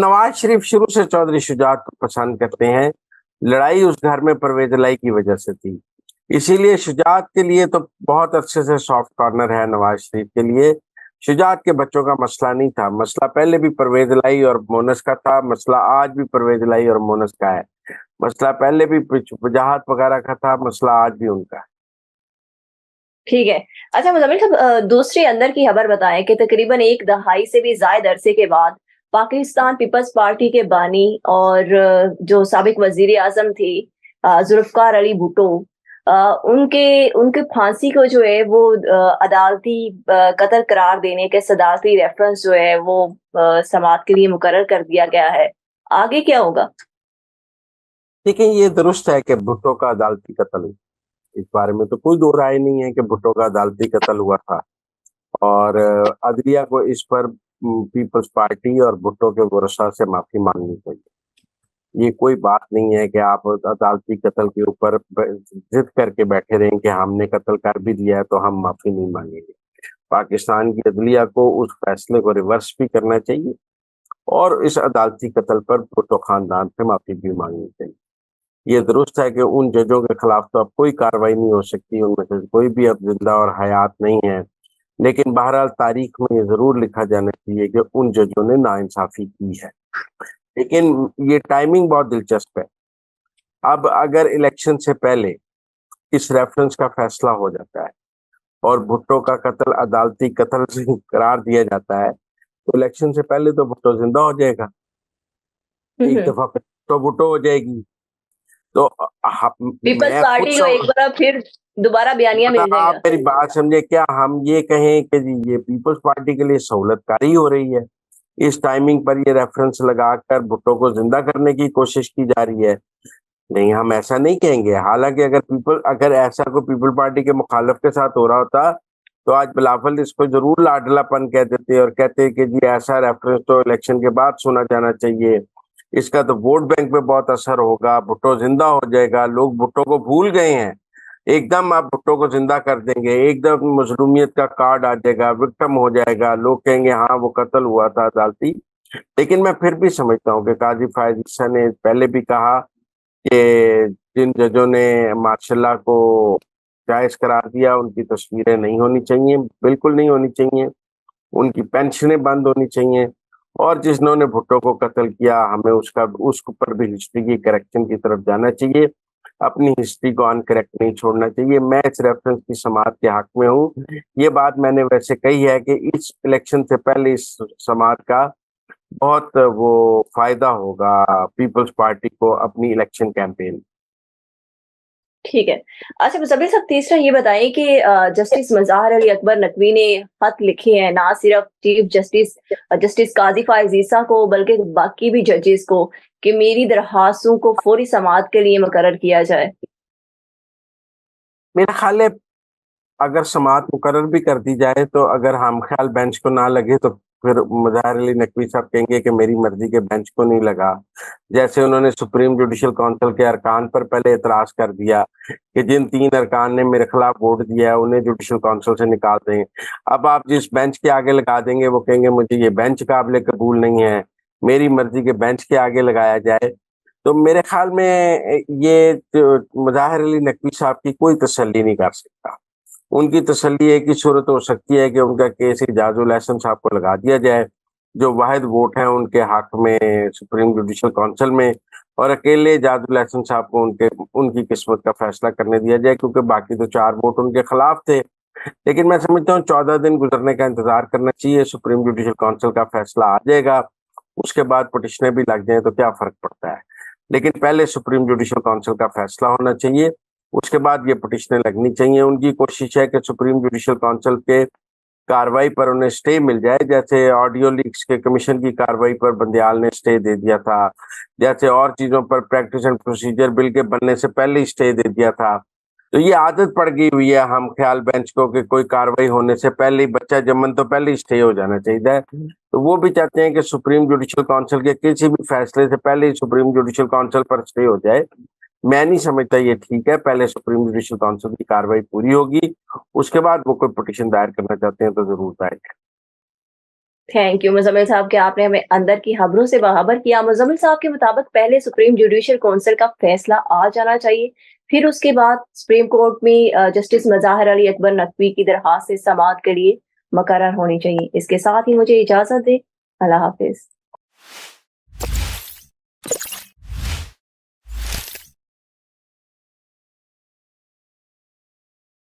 नवाज शरीफ शुरू से चौधरी शुजात को पसंद करते हैं। लड़ाई उस घर में परवेज लाई की वजह से थी, इसीलिए शुजात के लिए तो बहुत अच्छे से सॉफ्ट कॉर्नर है नवाज शरीफ के लिए। शुजात के बच्चों का मसला नहीं था, मसला पहले भी परवेज लाई और मोनस का था, मसला आज भी परवेज लाई और मोनस का है, मसला पहले भी वजाहत वगैरह का था, मसला आज भी उनका है। ठीक है। अच्छा मुज़म्मिल साहब, दूसरी अंदर की खबर बताएं कि तकरीबन एक दहाई से भी ज़ायद अरसे के बाद पाकिस्तान पीपल्स पार्टी के बानी और जो साबिक वजीर आज़म थी जुल्फ़िकार अली भुट्टो, उनके उनके फांसी को जो है वो अदालती कत्ल करार देने के सदारती रेफरेंस जो है वो समाअत के लिए मुकर्रर कर दिया गया है। आगे क्या होगा? देखिए, ये दुरुस्त है कि भुट्टो का अदालती कत्ल, इस बारे में तो कोई दो राय नहीं है कि भुट्टो का अदालती कत्ल हुआ था, और अदलिया को इस पर पीपल्स पार्टी और भुट्टो के वरसा से माफी मांगनी चाहिए। ये कोई बात नहीं है कि आप अदालती कत्ल के ऊपर जिद करके बैठे रहें कि हमने कत्ल कर भी दिया है तो हम माफी नहीं मांगेंगे। पाकिस्तान की अदलिया को उस फैसले को रिवर्स भी करना चाहिए और इस अदालती कत्ल पर भुट्टो खानदान से माफी भी मांगनी चाहिए। ये दुरुस्त है कि उन जजों के खिलाफ तो अब कोई कार्रवाई नहीं हो सकती, उनमें से कोई भी अब जिंदा और हयात नहीं है, लेकिन बहरहाल तारीख में ये जरूर लिखा जाना चाहिए कि उन जजों ने नाइंसाफी की है। लेकिन ये टाइमिंग बहुत दिलचस्प है। अब अगर इलेक्शन से पहले इस रेफरेंस का फैसला हो जाता है और भुट्टो का कत्ल अदालती कत्ल से करार दिया जाता है, तो इलेक्शन से पहले तो भुट्टो जिंदा हो जाएगा, एक दफा तो भुट्टो हो जाएगी। तो पीपल्स मैं पार्टी को एक बार फिर दोबारा बयानिया मिल जाएगा। आप मेरी बात समझे, क्या हम ये कहें कि जी ये पीपल्स पार्टी के लिए सहूलतकारी हो रही है, इस टाइमिंग पर ये रेफरेंस लगाकर भुट्टो को जिंदा करने की कोशिश की जा रही है? नहीं, हम ऐसा नहीं कहेंगे। हालांकि अगर ऐसा कोई पीपल पार्टी के मुखालिफ के साथ हो रहा होता तो आज बिलावल इसको जरूर लाडलापन कह देते और कहते कि जी ऐसा रेफरेंस तो इलेक्शन के बाद सुना जाना चाहिए, इसका तो वोट बैंक पे बहुत असर होगा, भुट्टो जिंदा हो जाएगा, लोग भुट्टो को भूल गए हैं, एकदम आप भुट्टो को जिंदा कर देंगे, एकदम मजलूमियत का कार्ड आ जाएगा, विक्टिम हो जाएगा, लोग कहेंगे हाँ वो कत्ल हुआ था अदालती। लेकिन मैं फिर भी समझता हूँ कि काजी फायज ईसा ने पहले भी कहा कि जिन जजों ने मार्शल्ला को जायज करार दिया उनकी तस्वीरें नहीं होनी चाहिए, बिल्कुल नहीं होनी चाहिए, उनकी पेंशनें बंद होनी चाहिए, और जिन्होंने भुट्टो को कत्ल किया हमें उस पर भी हिस्ट्री की करेक्शन की तरफ जाना चाहिए, अपनी हिस्ट्री को अनकरेक्ट नहीं छोड़ना चाहिए। मैं इस रेफरेंस की समाअत के हक में हूँ। ये बात मैंने वैसे कही है कि इस इलेक्शन से पहले इस समाअत का बहुत वो फायदा होगा पीपल्स पार्टी को अपनी इलेक्शन कैंपेन। ठीक है। अच्छा मुज़म्मिल साहब, तीसरा ये बताएं कि जस्टिस मज़ाहर अली अकबर नकवी ने खत लिखे हैं ना सिर्फ चीफ जस्टिस काजी फायज ईसा को बल्कि बाकी भी जजेस को कि मेरी दरखास्तों को फौरी समाअत के लिए मुकर्रर किया जाए। मेरा ख्याल है अगर समाअत मुकर्रर भी कर दी जाए तो अगर हम ख्याल बेंच को ना लगे तो फिर मज़ाहर अली नकवी साहब कहेंगे कि मेरी मर्जी के बेंच को नहीं लगा। जैसे उन्होंने सुप्रीम जुडिशल काउंसिल के अरकान पर पहले एतराज कर दिया कि जिन 3 अरकान ने मेरे खिलाफ वोट दिया है उन्हें जुडिशल काउंसिल से निकाल दें। अब आप जिस बेंच के आगे लगा देंगे वो कहेंगे मुझे ये बेंच काबिल कबूल नहीं है, मेरी मर्जी के बेंच के आगे लगाया जाए। तो मेरे ख्याल में ये मज़ाहर अली नकवी साहब की कोई तसल्ली नहीं कर सकता। उनकी तसल्ली एक ही सूरत हो सकती है कि उनका केस इजाजुल एहसन साहब को लगा दिया जाए, जो वाहिद वोट हैं उनके हक में सुप्रीम जुडिशल काउंसिल में, और अकेले इजाजुल एहसन साहब को उनकी किस्मत का फैसला करने दिया जाए, क्योंकि बाकी तो 4 वोट उनके खिलाफ थे। लेकिन मैं समझता हूँ 14 दिन गुजरने का इंतजार करना चाहिए, सुप्रीम जुडिशल काउंसिल का फैसला आ जाएगा, उसके बाद पिटिशनें भी लग जाए तो क्या फर्क पड़ता है। लेकिन पहले सुप्रीम जुडिशल काउंसिल का फैसला होना चाहिए, उसके बाद ये पिटिशनें लगनी चाहिए। उनकी कोशिश है कि सुप्रीम जुडिशल काउंसिल के कार्रवाई पर उन्हें स्टे मिल जाए, जैसे ऑडियो लीक्स के कमीशन की कार्रवाई पर बंदियाल ने स्टे दे दिया था, जैसे और चीजों पर प्रैक्टिस एंड प्रोसीजर बिल के बनने से पहले ही स्टे दे दिया था। तो ये आदत पड़ गई हुई है हम ख्याल बेंच को कि कोई कार्रवाई होने से पहले ही, बच्चा जमन तो पहले ही स्टे हो जाना चाहिए। तो वो भी चाहते हैं कि सुप्रीम जुडिशल काउंसिल के किसी भी फैसले से पहले ही सुप्रीम जुडिशल काउंसिल पर स्टे हो जाए। मैं नहीं समझता ये ठीक है, पहले सुप्रीम जुडिशल काउंसिल की कार्रवाई पूरी होगी, उसके बाद वो कोई पिटीशन दायर करना चाहते हैं तो जरूर दायर करें। تھینک یو مزمل صاحب کہ آپ نے ہمیں اندر کی خبروں سے باخبر کیا. مزمل صاحب کے مطابق پہلے سپریم جوڈیشل کونسل کا فیصلہ آ جانا چاہیے, پھر اس کے بعد سپریم کورٹ میں جسٹس مظاہر علی اکبر نقوی کی درخواست سے سماعت کے لیے مقرر ہونی چاہیے. اس کے ساتھ ہی مجھے اجازت دے. اللہ حافظ.